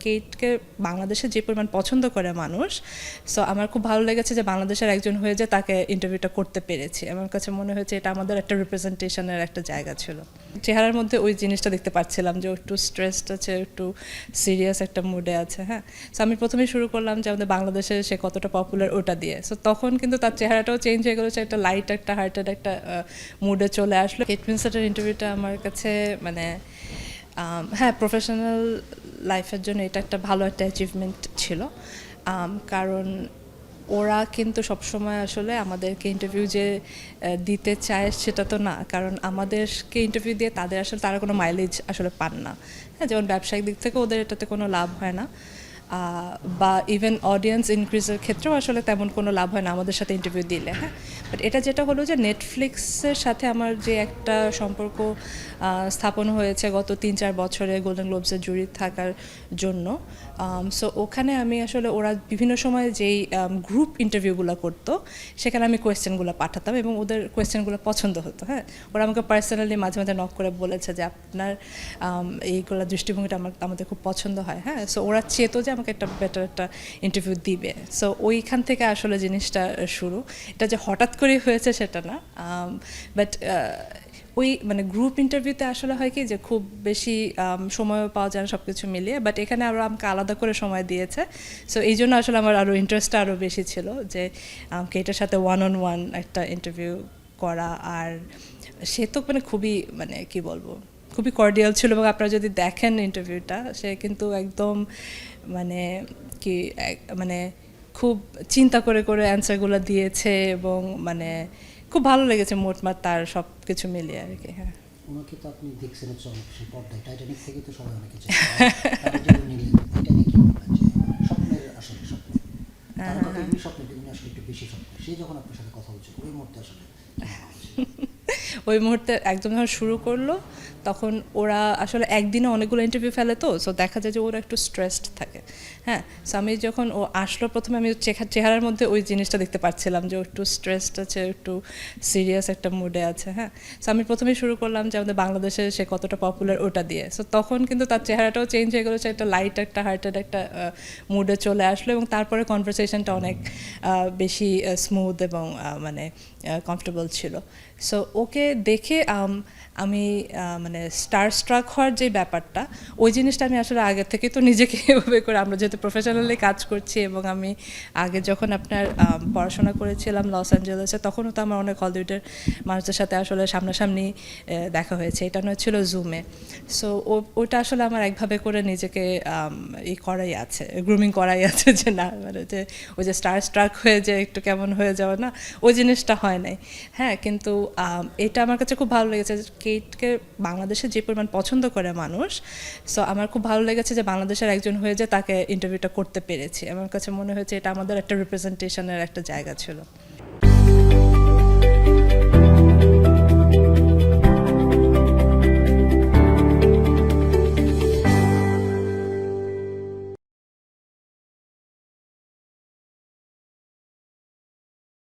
কেটকে বাংলাদেশে যে পরিমাণ পছন্দ করে মানুষ, সো আমার খুব ভালো লেগেছে যে বাংলাদেশের একজন হয়ে যে তাকে ইন্টারভিউটা করতে পেরেছি। আমার কাছে মনে হয়েছে এটা আমাদের একটা রিপ্রেজেন্টেশনের একটা জায়গা ছিল। চেহারার মধ্যে ওই জিনিসটা দেখতে পাচ্ছিলাম যে ও একটু স্ট্রেসড আছে, একটু সিরিয়াস একটা মুডে আছে। হ্যাঁ, সো আমি প্রথমেই শুরু করলাম যে আমাদের বাংলাদেশে সে কতটা পপুলার ওটা দিয়ে। সো তখন কিন্তু তার চেহারাটাও চেঞ্জ হয়ে গেলো, একটা লাইট একটা হার্টেড একটা মুডে চলে আসলো। কেট উইন্সলেটের ইন্টারভিউটা আমার কাছে মানে হ্যাঁ, প্রফেশনাল লাইফের জন্য এটা একটা ভালো একটা অ্যাচিভমেন্ট ছিল। কারণ ওরা কিন্তু সবসময় আসলে আমাদেরকে ইন্টারভিউ যে দিতে চায় সেটা তো না, কারণ আমাদেরকে ইন্টারভিউ দিয়ে তাদের আসলে তারা কোনো মাইলেজ আসলে পান না। হ্যাঁ, যেমন ব্যবসায়িক দিক থেকে ওদের এটাতে কোনো লাভ হয় না, বা ইভেন অডিয়েন্স ইনক্রিজের ক্ষেত্রেও আসলে তেমন কোনো লাভ হয় না আমাদের সাথে ইন্টারভিউ দিলে। হ্যাঁ, বাট এটা যেটা হলো যে নেটফ্লিক্সের সাথে আমার যে একটা সম্পর্ক স্থাপন হয়েছে গত 3-4 বছরে গোল্ডেন গ্লোবসের জুরি থাকার জন্য। সো ওখানে আমি আসলে ওরা বিভিন্ন সময় যেই গ্রুপ ইন্টারভিউগুলো করতো সেখানে আমি কোয়েশ্চেনগুলো পাঠাতাম এবং ওদের কোয়েশ্চেনগুলো পছন্দ হতো। হ্যাঁ, ওরা আমাকে পার্সোনালি মাঝে মাঝে নক করে বলেছে যে আপনার এইগুলো দৃষ্টিভঙ্গিটা আমাদের খুব পছন্দ হয়। হ্যাঁ, সো ওরা চেতো যে আমাকে একটা বেটার একটা ইন্টারভিউ দিবে। সো ওইখান থেকে আসলে জিনিসটা শুরু। এটা যে হঠাৎ করে হয়েছে সেটা না, বাট ওই মানে গ্রুপ ইন্টারভিউতে আসলে হয় কি যে খুব বেশি সময়ও পাওয়া যায় না সব কিছু মিলিয়ে, বাট এখানে আরও আমাকে আলাদা করে সময় দিয়েছে। সো এই জন্য আসলে আমার আরও ইন্টারেস্টটা আরও বেশি ছিল যে আমাকে এটার সাথে 1-on-1 একটা ইন্টারভিউ করা। আর সে তো মানে খুবই মানে কি বলবো, খুবই কর্ডিয়াল ছিল এবং আপনারা যদি দেখেন ইন্টারভিউটা, সে কিন্তু একদম মানে কি মানে খুব চিন্তা করে করে অ্যান্সারগুলো দিয়েছে এবং মানে খুব ভালো লেগেছে মোটমাট তার সব কিছু মিলিয়ে আর কি। হ্যাঁ, ওনাকে তো আপনি দেখছেন চমক সেই পর্দায়, টাইটানিক থেকে তো সবাই অনেক কিছু তারপর যে নিলেন, এটা নিয়ে কি বলবেন যে স্বপ্নের আসলে স্বপ্ন তার কথা এমনি স্বপ্নের উনি আসলে একটু বেশি স্বপ্ন, সে যখন আপনার সাথে কথা বলছিল ওই মুহূর্তে আসলে ওই মুহূর্তে একদম যখন শুরু করলো তখন ওরা আসলে একদিনে অনেকগুলো ইন্টারভিউ ফেলে, তো সো দেখা যায় যে ওরা একটু স্ট্রেসড থাকে। হ্যাঁ, সো আমি যখন ও আসলো প্রথমে আমি চেহারার মধ্যে ওই জিনিসটা দেখতে পাচ্ছিলাম যে ও একটু স্ট্রেসড আছে, একটু সিরিয়াস একটা মুডে আছে। হ্যাঁ, সো আমি প্রথমেই শুরু করলাম যে আমাদের বাংলাদেশে সে কতটা পপুলার ওটা দিয়ে। সো তখন কিন্তু তার চেহারাটাও চেঞ্জ হয়ে গেলো, একটা লাইট একটা হার্টেড একটা মুডে চলে আসলো এবং তারপরে কনভারসেশনটা অনেক বেশি স্মুথ এবং মানে কমফর্টেবল ছিল। সো ওকে দেখে আমি মানে স্টার স্ট্রাক হওয়ার যে ব্যাপারটা, ওই জিনিসটা আমি আসলে আগে থেকে তো নিজেকে এভাবে করে, আমরা যেহেতু প্রফেশনালি কাজ করছি এবং আমি আগে যখন আপনার পড়াশোনা করেছিলাম লস অ্যাঞ্জেলেসে, তখনও তো আমার অনেক হলিউডের মানুষদের সাথে আসলে সামনাসামনি দেখা হয়েছে, এটা নয় ছিল জুমে। সো ওটা আসলে আমার একভাবে করে নিজেকে ই করাই আছে, গ্রুমিং করাই আছে যে না মানে যে ওই যে স্টার স্ট্রাক হয়ে যে একটু কেমন হয়ে যাওয়া, না ওই জিনিসটা হয় নাই। হ্যাঁ, কিন্তু এটা আমার কাছে খুব ভালো লেগেছে কেটকে বাংলাদেশে যে পরিমাণ পছন্দ করে মানুষ। সো আমার খুব ভালো লেগেছে যে বাংলাদেশের একজন হয়ে যে তাকে ইন্টারভিউটা করতে পেরেছি। আমার কাছে মনে হয়েছে এটা আমাদের একটা রিপ্রেজেন্টেশনের একটা জায়গা ছিল।